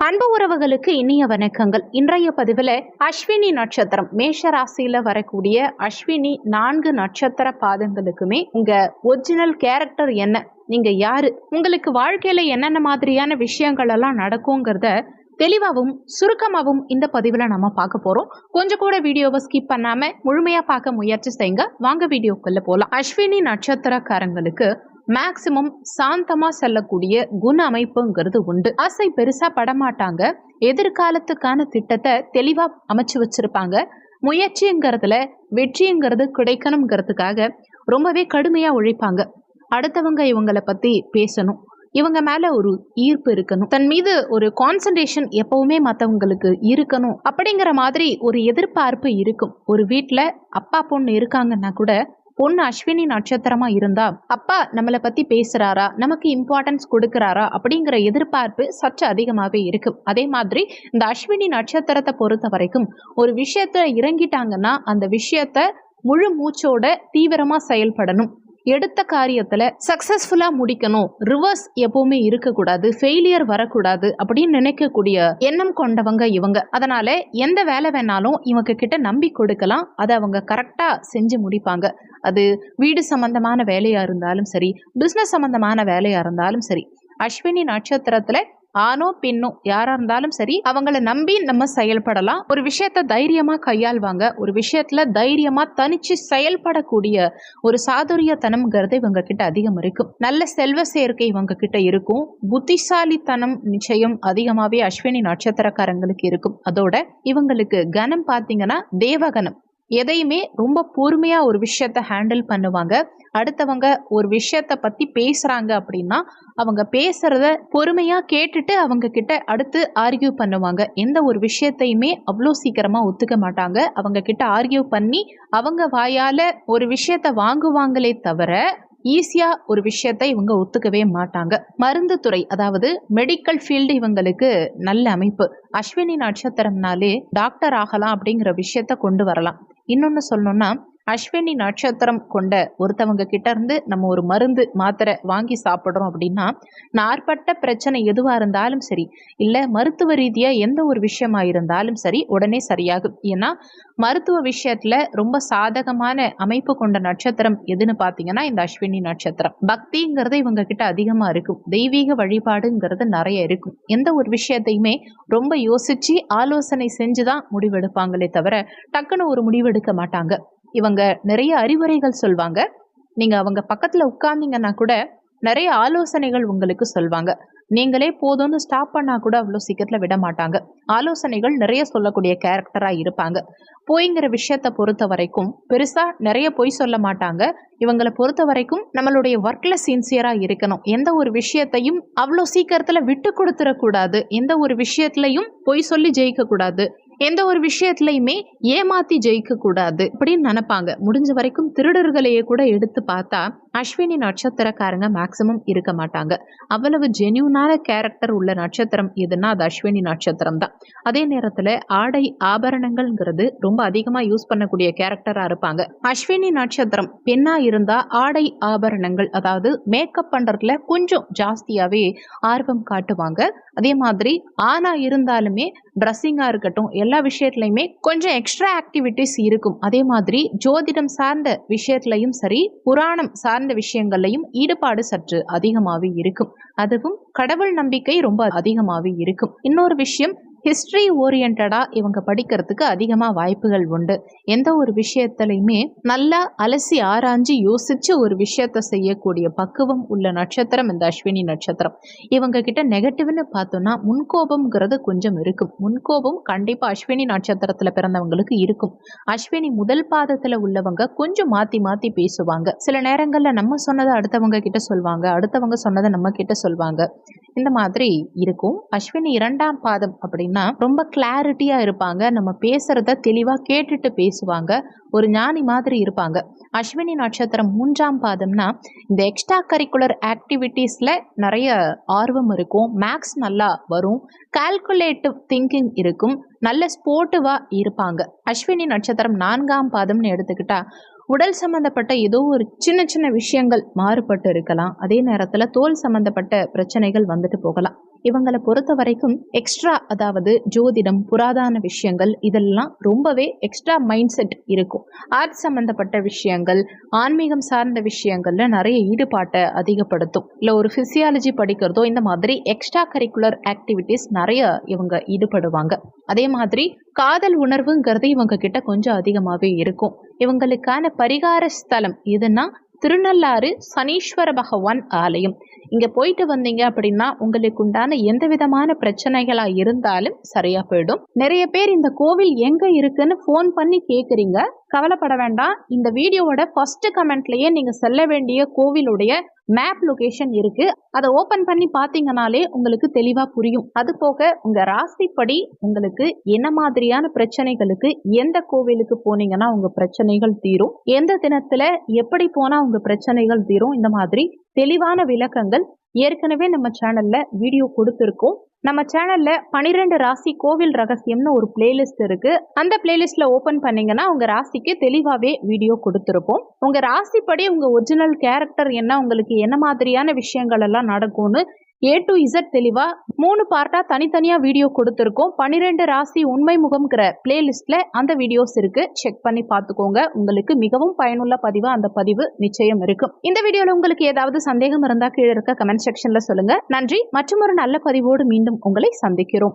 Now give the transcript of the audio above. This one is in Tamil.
அன்பு உறவுகளுக்கு இனிய வணக்கங்கள். இன்றைய பதிவில் அஸ்வினி நட்சத்திரம் மேஷ ராசியில வரக்கூடிய அஸ்வினி 4 நட்சத்திர பாதங்களுக்குமே உங்க ஒரிஜினல் கேரக்டர் என்ன, நீங்க யாரு, உங்களுக்கு வாழ்க்கையில என்னென்ன மாதிரியான விஷயங்கள் எல்லாம் நடக்குங்கிறத தெளிவாகவும் சுருக்கமாகவும் இந்த பதிவில் நம்ம பார்க்க போறோம். கொஞ்சம் கூட வீடியோவை ஸ்கிப் பண்ணாம முழுமையா பார்க்க முயற்சி செய்யுங்க. வாங்க வீடியோக்குள்ள போலாம். அஸ்வினி நட்சத்திரக்காரங்களுக்கு மேக்சிமம் சாந்தமா செல்லக்கூடிய குண அமைப்புங்கிறது உண்டு. ஆசை பெருசா படமாட்டாங்க. எதிர்காலத்துக்கான திட்டத்தை தெளிவா அமைச்சு வச்சிருப்பாங்க. முயற்சிங்கிறதுல வெற்றிங்கிறது கிடைக்கணுங்கிறதுக்காக ரொம்பவே கடுமையா உழைப்பாங்க. அடுத்தவங்க இவங்களை பத்தி பேசணும், இவங்க மேல ஒரு ஈர்ப்பு இருக்கணும், தன் மீது ஒரு கான்சன்ட்ரேஷன் எப்பவுமே மற்றவங்களுக்கு இருக்கணும் அப்படிங்கிற மாதிரி ஒரு எதிர்பார்ப்பு இருக்கும். ஒரு வீட்டில் அப்பா பொண்ணு இருக்காங்கன்னா கூட பொண்ணு அஸ்வினி நட்சத்திரமா இருந்தா அப்பா நம்மளை பத்தி பேசுறாரா, நமக்கு இம்பார்ட்டன்ஸ் கொடுக்கறாரா அப்படிங்கிற எதிர்பார்ப்பு சற்று அதிகமாவே இருக்கும். அதே மாதிரி இந்த அஸ்வினி நட்சத்திரத்தை பொறுத்த வரைக்கும் ஒரு விஷயத்த இறங்கிட்டாங்கன்னா அந்த விஷயத்த முழு மூச்சோட தீவிரமா செயல்படணும். எடுத்த காரியத்துல சக்சஸ்ஃபுல்லா முடிக்கணும், ரிவர்ஸ் எப்பவுமே இருக்கக்கூடாது, ஃபெயிலியர் வரக்கூடாது அப்படின்னு நினைக்கக்கூடிய எண்ணம் கொண்டவங்க இவங்க. அதனால எந்த வேலை வேணாலும் இவங்க கிட்ட நம்பி கொடுக்கலாம், அதை அவங்க கரெக்டா செஞ்சு முடிப்பாங்க. அது வீடு சம்பந்தமான வேலையா இருந்தாலும் சரி, பிசினஸ் சம்பந்தமான வேலையா இருந்தாலும் சரி, அஸ்வினி நட்சத்திரத்துல ஆணோ பெண்ணோ யாரா இருந்தாலும் சரி அவங்கள நம்பி நம்ம செயல்படலாம். ஒரு விஷயத்த தைரியமா கையாள்வாங்க. ஒரு விஷயத்துல தைரியமா தனிச்சு செயல்படக்கூடிய ஒரு சாதுரியத்தனம்ங்கிறது இவங்க கிட்ட அதிகம் இருக்கும். நல்ல செல்வ சேர்க்கை இவங்க கிட்ட இருக்கும். புத்திசாலித்தனம் நிச்சயம் அதிகமாவே அஸ்வினி நட்சத்திரக்காரங்களுக்கு இருக்கும். அதோட இவங்களுக்கு கணம் பாத்தீங்கன்னா தேவகணம். எதையுமே ரொம்ப பொறுமையா ஒரு விஷயத்த ஹேண்டில் பண்ணுவாங்க. அடுத்தவங்க ஒரு விஷயத்த பத்தி பேசுறாங்க அப்படின்னா அவங்க பேசுறத பொறுமையா கேட்டுட்டு அவங்க கிட்ட அடுத்து ஆர்கியூ பண்ணுவாங்க. எந்த ஒரு விஷயத்தையுமே அவ்வளோ சீக்கிரமா ஒத்துக்க மாட்டாங்க. அவங்க கிட்ட ஆர்கியூ பண்ணி அவங்க வாயால ஒரு விஷயத்த வாங்குவாங்களே தவிர ஈஸியா ஒரு விஷயத்தை இவங்க ஒத்துக்கவே மாட்டாங்க. மருந்து துறை, அதாவது மெடிக்கல் ஃபீல்டு இவங்களுக்கு நல்ல அமைப்பு. அஸ்வினி நட்சத்திரம்னாலே டாக்டர் ஆகலாம் அப்படிங்கிற விஷயத்த கொண்டு வரலாம். இன்னொன்னு சொல்லணும்னா அஸ்வினி நட்சத்திரம் கொண்ட ஒருத்தவங்க கிட்ட இருந்து நம்ம ஒரு மருந்து மாத்திரை வாங்கி சாப்பிட்றோம் அப்படின்னா நாற்பட்ட பிரச்சனை எதுவா இருந்தாலும் சரி, இல்ல மருத்துவ ரீதியா எந்த ஒரு விஷயமா இருந்தாலும் சரி உடனே சரியாகும். ஏன்னா மருத்துவ விஷயத்துல ரொம்ப சாதகமான அமைப்பு கொண்ட நட்சத்திரம் எதுன்னு பாத்தீங்கன்னா இந்த அஸ்வினி நட்சத்திரம். பக்திங்கிறது இவங்க கிட்ட அதிகமா இருக்கும். தெய்வீக வழிபாடுங்கிறது நிறைய இருக்கும். எந்த ஒரு விஷயத்தையுமே ரொம்ப யோசிச்சு ஆலோசனை செஞ்சுதான் முடிவெடுப்பாங்களே தவிர டக்குன்னு ஒரு முடிவெடுக்க மாட்டாங்க. இவங்க நிறைய அறிவுரைகள் சொல்வாங்க. நீங்க அவங்க பக்கத்துல உட்கார்ந்தீங்கன்னா கூட நிறைய ஆலோசனைகள் உங்களுக்கு சொல்வாங்க. நீங்களே போதும்னு ஸ்டாப் பண்ணா கூட அவ்வளோ சீக்கிரத்துல விட மாட்டாங்க. ஆலோசனைகள் நிறைய சொல்லக்கூடிய கேரக்டரா இருப்பாங்க. பொய்ங்கிற விஷயத்த பொறுத்த வரைக்கும் பெருசா நிறைய பொய் சொல்ல மாட்டாங்க. இவங்களை பொறுத்த வரைக்கும் நம்மளுடைய ஒர்க்ல சின்சியரா இருக்கணும். எந்த ஒரு விஷயத்தையும் அவ்வளோ சீக்கிரத்துல விட்டு கொடுத்துடக்கூடாது. எந்த ஒரு விஷயத்திலையும் பொய் சொல்லி ஜெயிக்க கூடாது. எந்த ஒரு விஷயத்திலையுமே ஏமாத்தி ஜெயிக்க கூடாது அப்படின்னு நினைப்பாங்க. முடிஞ்ச வரைக்கும் திருடர்களையே கூட எடுத்து பார்த்தா அஸ்வினி நட்சத்திரக்காரங்க மேக்சிமம் இருக்க மாட்டாங்க. அவ்வளவு ஜென்யூனான கேரக்டர் உள்ள நட்சத்திரம் எதுன்னா அது அஸ்வினி நட்சத்திரம் தான். அதே நேரத்துல ஆடை ஆபரணங்கள்ங்கிறது ரொம்ப அதிகமா யூஸ் பண்ணக்கூடிய கேரக்டரா இருப்பாங்க. அஸ்வினி நட்சத்திரம் பெண்ணா இருந்தா ஆடை ஆபரணங்கள், அதாவது மேக்கப் பண்றதுல கொஞ்சம் ஜாஸ்தியாவே ஆர்வம் காட்டுவாங்க. அதே மாதிரி ஆணா இருந்தாலுமே ட்ரெஸ்ஸிங்கா இருக்கட்டும் எல்லா விஷயத்துலையுமே கொஞ்சம் எக்ஸ்ட்ரா ஆக்டிவிட்டிஸ் இருக்கும். அதே மாதிரி ஜோதிடம் சார்ந்த விஷயத்திலையும் சரி, புராணம் சார்ந்த விஷயங்கள்லையும் ஈடுபாடு சற்று அதிகமாவே இருக்கும். அதுவும் கடவுள் நம்பிக்கை ரொம்ப அதிகமாவே இருக்கும். இன்னொரு விஷயம், ஹிஸ்டரி ஓரியன்டா இவங்க படிக்கிறதுக்கு அதிகமா வாய்ப்புகள் உண்டு. எந்த ஒரு விஷயத்திலையுமே நல்லா அலசி ஆராய்ஞ்சு யோசிச்சு ஒரு விஷயத்த செய்யக்கூடிய பக்குவம் உள்ள நட்சத்திரம் இந்த அஸ்வினி நட்சத்திரம். இவங்க கிட்ட நெகட்டிவ்னு பார்த்தோம்னா முன்கோபம்ங்கிறது கொஞ்சம் இருக்கும். முன்கோபம் கண்டிப்பா அஸ்வினி நட்சத்திரத்துல பிறந்தவங்களுக்கு இருக்கும். அஸ்வினி முதல் பாதத்துல உள்ளவங்க கொஞ்சம் மாத்தி மாத்தி பேசுவாங்க. சில நேரங்கள்ல நம்ம சொன்னதை அடுத்தவங்க கிட்ட சொல்வாங்க, அடுத்தவங்க சொன்னதை நம்ம கிட்ட சொல்வாங்க. இந்த மாதிரி இருக்கும். அஸ்வினி 2ஆம் பாதம் அப்படின்னா ரொம்ப கிளாரிட்டியா இருப்பாங்க. நம்ம பேசுறத தெளிவா கேட்டுட்டு பேசுவாங்க. ஒரு ஞானி மாதிரி இருப்பாங்க. அஸ்வினி நட்சத்திரம் 3ஆம் பாதம்னா இந்த எக்ஸ்ட்ரா கரிக்குலர் ஆக்டிவிட்டீஸ்ல நிறைய ஆர்வம் இருக்கும். மேக்ஸ் நல்லா வரும். கால்குலேட்டிவ் திங்கிங் இருக்கும். நல்ல ஸ்போர்ட்டிவா இருப்பாங்க. அஸ்வினி நட்சத்திரம் 4ஆம் பாதம்னு எடுத்துக்கிட்டா உடல் சம்பந்தப்பட்ட ஏதோ ஒரு சின்ன சின்ன விஷயங்கள் மாறுபட்டு இருக்கலாம். அதே நேரத்தில் தோல் சம்பந்தப்பட்ட பிரச்சனைகள் வந்துட்டு போகலாம். இவங்களை பொறுத்த வரைக்கும் எக்ஸ்ட்ரா, அதாவது ஜோதிடம், புராதன விஷயங்கள், இதெல்லாம் ரொம்பவே எக்ஸ்ட்ரா மைண்ட் செட் இருக்கும். ஆர்ட் சம்பந்தப்பட்ட விஷயங்கள், ஆன்மீகம் சார்ந்த விஷயங்கள்ல நிறைய ஈடுபாட்டை அதிகப்படுத்தும். இல்லை ஒரு பிசியாலஜி படிக்கிறதோ இந்த மாதிரி எக்ஸ்ட்ரா கரிக்குலர் ஆக்டிவிட்டிஸ் நிறைய இவங்க ஈடுபடுவாங்க. அதே மாதிரி காதல் உணர்வுங்கிறது இவங்க கிட்ட கொஞ்சம் அதிகமாகவே இருக்கும். இவங்களுக்கான பரிகார ஸ்தலம் எதுன்னா திருநள்ளாறு சனீஸ்வர பகவான் ஆலயம். இங்க போயிட்டு வந்தீங்க அப்படின்னா உங்களுக்கு உண்டான எந்த விதமான பிரச்சனைகளா இருந்தாலும் சரியா போயிடும். நிறைய பேர் இந்த கோவில் எங்க இருக்குன்னு போன் பண்ணி கேக்குறீங்க. கவலைப்பட வேண்டாம். இந்த வீடியோவோட ஃபர்ஸ்ட் கமெண்ட்லயே நீங்க செல்ல வேண்டிய கோவிலுடைய மேப் லொகேஷன் இருக்கு. அதை ஓபன் பண்ணி பாத்தீங்கன்னாலே உங்களுக்கு தெளிவா புரியும். அது போக உங்க ராசிப்படி உங்களுக்கு என்ன மாதிரியான பிரச்சனைகளுக்கு எந்த கோவிலுக்கு போனீங்கன்னா உங்க பிரச்சனைகள் தீரும், எந்த தினத்துல எப்படி போனா உங்க பிரச்சனைகள் தீரும், இந்த மாதிரி தெளிவான விளக்கங்கள் ஏற்கனவே நம்ம சேனல்ல வீடியோ கொடுத்துருக்கோம். நம்ம சேனல்ல 12 ராசி கோவில் ரகசியம்னு ஒரு பிளேலிஸ்ட் இருக்கு. அந்த பிளேலிஸ்ட்ல ஓபன் பண்ணீங்கன்னா உங்க ராசிக்கு தெளிவாவே வீடியோ கொடுத்துருப்போம். உங்க ராசிப்படி உங்க ஒரிஜினல் கேரக்டர் என்ன, உங்களுக்கு என்ன மாதிரியான விஷயங்கள் எல்லாம் நடக்கும்னு A to Z தெளிவா 3 பார்ட்டா தனித்தனியா வீடியோ கொடுத்துருக்கோம். 12 ராசி உண்மை முகம்ங்கிற பிளேலிஸ்ட்ல அந்த வீடியோஸ் இருக்கு. செக் பண்ணி பார்த்துக்கோங்க. உங்களுக்கு மிகவும் பயனுள்ள பதிவா அந்த பதிவு நிச்சயம் இருக்கும். இந்த வீடியோல உங்களுக்கு ஏதாவது சந்தேகம் இருந்தா கீழே இருக்க கமெண்ட் செக்ஷன்ல சொல்லுங்க. நன்றி. மற்றும் ஒரு நல்ல பதிவோடு மீண்டும் உங்களை சந்திக்கிறோம்.